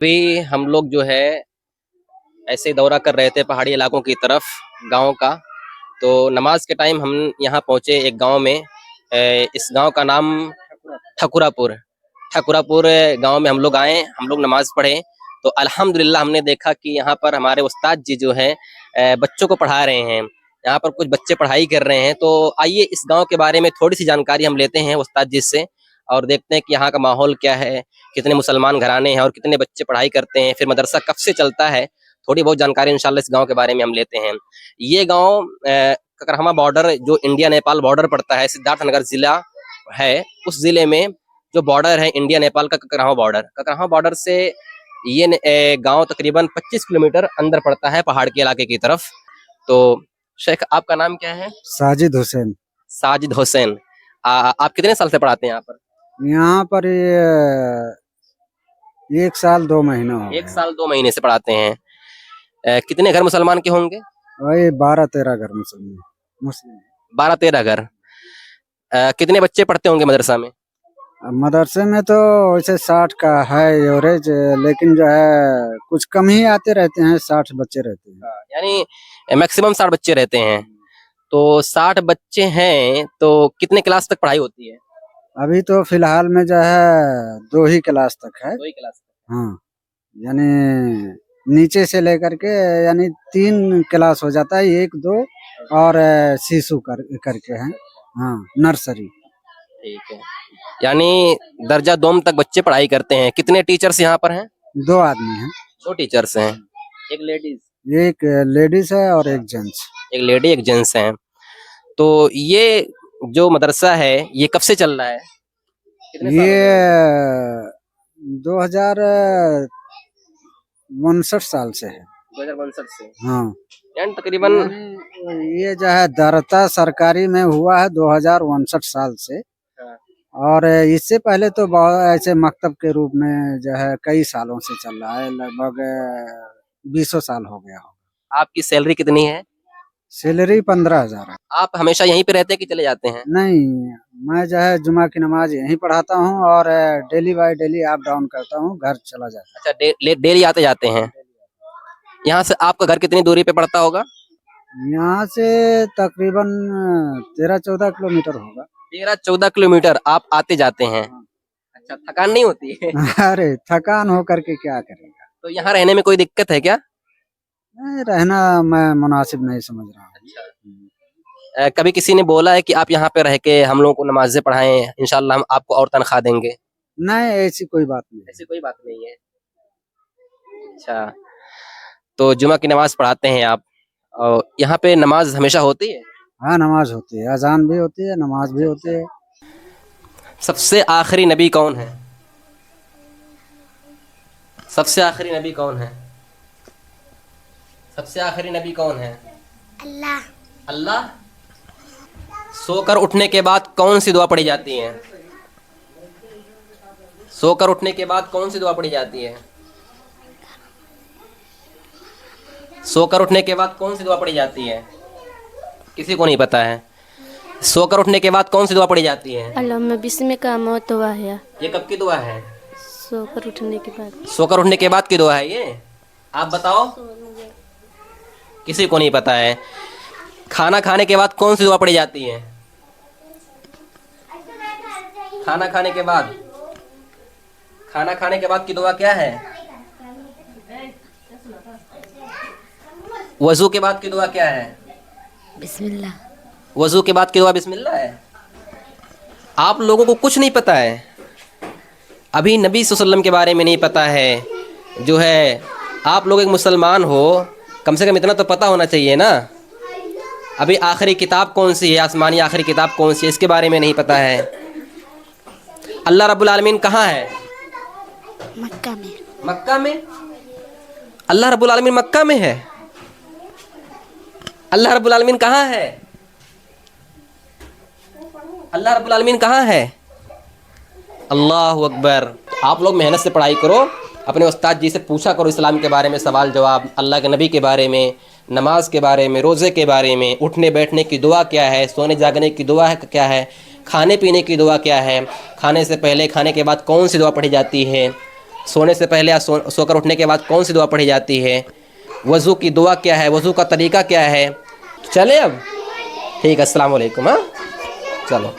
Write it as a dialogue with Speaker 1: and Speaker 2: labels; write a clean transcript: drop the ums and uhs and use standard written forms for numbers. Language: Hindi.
Speaker 1: अभी हम लोग जो है ऐसे दौरा कर रहे थे पहाड़ी इलाकों की तरफ गाँव का। तो नमाज के टाइम हम यहाँ पहुँचे एक गांव में। इस गांव का नाम ठकुरापुर ठकुरापुर गांव में हम लोग आए, हम लोग नमाज पढ़े। तो अल्हम्दुलिल्लाह हमने देखा कि यहाँ पर हमारे उस्ताद जी जो है बच्चों को पढ़ा रहे हैं। यहाँ पर कुछ बच्चे पढ़ाई कर रहे हैं। तो आइए इस गांव के बारे में थोड़ी सी जानकारी हम लेते हैं उस्ताद जी से और देखते हैं कि यहाँ का माहौल क्या है, कितने मुसलमान घराने हैं और कितने बच्चे पढ़ाई करते हैं, फिर मदरसा कब से चलता है। थोड़ी बहुत जानकारी इंशाल्लाह इस गांव के बारे में हम लेते हैं। ये गांव ककरहमा बॉर्डर जो इंडिया नेपाल बॉर्डर पड़ता है, सिद्धार्थनगर जिला है। उस जिले में जो बॉर्डर है इंडिया नेपाल का ककरहमा बॉर्डर से ये गांव तकरीबन 25 किलोमीटर अंदर पड़ता है पहाड़ के इलाके की तरफ। तो शेख आपका नाम क्या है?
Speaker 2: साजिद हुसैन।
Speaker 1: साजिद हुसैन। आप कितने साल से पढ़ाते हैं यहाँ पर?
Speaker 2: यहाँ पर ये 1 साल 2 महीना हो
Speaker 1: 1
Speaker 2: गया।
Speaker 1: साल 2 महीने से पढ़ाते हैं। कितने घर मुसलमान के होंगे?
Speaker 2: वही 12-13 घर मुस्लिम।
Speaker 1: 12-13 घर। कितने बच्चे पढ़ते होंगे मदरसा में?
Speaker 2: अब मदरसे में तो वैसे 60 का है एवरेज, लेकिन जो है कुछ कम ही आते रहते हैं, 60 बच्चे रहते हैं।
Speaker 1: यानी मैक्सिमम 60 बच्चे रहते हैं। तो 60 बच्चे हैं तो कितने क्लास तक पढ़ाई होती है?
Speaker 2: अभी तो फिलहाल में जो है 2 ही क्लास तक है।
Speaker 1: 2 ही क्लास।
Speaker 2: हाँ, यानी नीचे से लेकर के यानी 3 क्लास हो जाता है, 1 2 और शिशु करके है। हाँ, नर्सरी।
Speaker 1: ठीक है, यानी दर्जा दोम तक बच्चे पढ़ाई करते हैं। कितने टीचर्स यहाँ पर हैं?
Speaker 2: 2 आदमी हैं,
Speaker 1: 2 टीचर्स हैं। एक लेडीज?
Speaker 2: एक लेडीज है और एक जेंट्स।
Speaker 1: एक लेडी एक जेंट्स हैं। तो ये जो मदरसा है ये कब से चल रहा है? कितने साल हो
Speaker 2: ये
Speaker 1: गए?
Speaker 2: 2059 साल से है।
Speaker 1: 2062 से।
Speaker 2: हाँ,
Speaker 1: यानी तकरीबन
Speaker 2: यानी ये जो है दरता सरकारी में हुआ है 2059 साल से।
Speaker 1: हाँ।
Speaker 2: और इससे पहले तो बहुत ऐसे मकतब के रूप में जो है कई सालों से चल रहा है, लगभग 20 साल हो गया होगा।
Speaker 1: आपकी सैलरी कितनी है?
Speaker 2: सैलरी 15,000 है।
Speaker 1: आप हमेशा यहीं पे रहते हैं कि चले जाते हैं?
Speaker 2: नहीं, मैं जो है जुमा की नमाज यहीं पढ़ाता हूँ और daily by daily up down करता हूँ, घर चला जाता
Speaker 1: अच्छा, डेली आते जाते हैं। यहाँ से आपका घर कितनी दूरी पे पड़ता होगा?
Speaker 2: हूँ। यहाँ से तकरीबन 13-14 किलोमीटर होगा।
Speaker 1: 13-14 किलोमीटर आप आते जाते हैं। अच्छा, थकान नहीं होती है?
Speaker 2: अरे थकान होकर के क्या करेगा।
Speaker 1: तो यहाँ रहने में कोई दिक्कत है क्या?
Speaker 2: नहीं, रहना मैं मुनासिब नहीं समझ रहा हूँ।
Speaker 1: कभी किसी ने बोला है कि आप यहाँ पे रह के हम लोगों को नमाजें पढ़ाएं, इंशाल्लाह हम आपको और तनख्वाह देंगे?
Speaker 2: नहीं, ऐसी कोई बात नहीं।
Speaker 1: ऐसी कोई बात नहीं है। अच्छा, तो जुमा की नमाज पढ़ाते हैं आप और यहाँ पे नमाज हमेशा होती है?
Speaker 2: हाँ, नमाज होती है, अजान भी होती है, नमाज भी होती है।
Speaker 1: सबसे आखिरी नबी कौन है? सबसे आखिरी नबी कौन है? सबसे आखिरी नबी कौन है?
Speaker 3: अल्लाह।
Speaker 1: अल्लाह। सोकर उठने के बाद कौन सी दुआ पढ़ी जाती है? सोकर उठने के बाद कौन सी दुआ पढ़ी जाती है? सोकर उठने के बाद कौन सी दुआ पढ़ी जाती है? किसी को नहीं पता है। सोकर उठने के बाद कौन सी दुआ पढ़ी जाती है?
Speaker 3: अल्लाहुम्मा बिस्मिका मौतवाहिया।
Speaker 1: ये कब की दुआ है?
Speaker 3: सोकर उठने के बाद।
Speaker 1: सोकर उठने के बाद की दुआ है ये? आप बताओ, किसी को नहीं पता है। खाना खाने के बाद कौन सी दुआ पढ़ी जाती है? खाना खाने के बाद, खाना खाने के बाद की दुआ क्या है? वजू के बाद की दुआ क्या है?
Speaker 3: बिस्मिल्लाह।
Speaker 1: वजू के बाद की दुआ बिस्मिल्लाह है। आप लोगों को कुछ नहीं पता है, अभी नबी सल्लल्लाहु अलैहि वसल्लम के बारे में नहीं पता है। जो है आप लोग एक मुसलमान हो, कम से कम इतना तो पता होना चाहिए ना। अभी आखिरी किताब कौन सी है, आसमानी आखिरी किताब कौन सी है, इसके बारे में नहीं पता है। अल्लाह रब्बुल आलमीन कहाँ है?
Speaker 3: मक्का में।
Speaker 1: मक्का में? अल्लाह रब्बुल आलमीन मक्का में है? अल्लाह रब्बुल आलमीन कहाँ है? अल्लाह रब्बुल आलमीन कहाँ है? अल्लाहु अकबर। आप लोग मेहनत से पढ़ाई करो, अपने उस्ताद जी से पूछा करो इस्लाम के बारे में सवाल जवाब, अल्लाह के नबी के बारे में, नमाज के बारे में, रोज़े के बारे में, उठने बैठने की दुआ क्या है, सोने जागने की दुआ क्या है, खाने पीने की दुआ क्या है, खाने से पहले खाने के बाद कौन सी दुआ पढ़ी जाती है, सोने से पहले या सोकर उठने के बाद कौन सी दुआ पढ़ी जाती है, वज़ू की दुआ क्या है, वज़ू का तरीका क्या है। चले अब, ठीक है, अस्सलाम वालेकुम। हाँ चलो।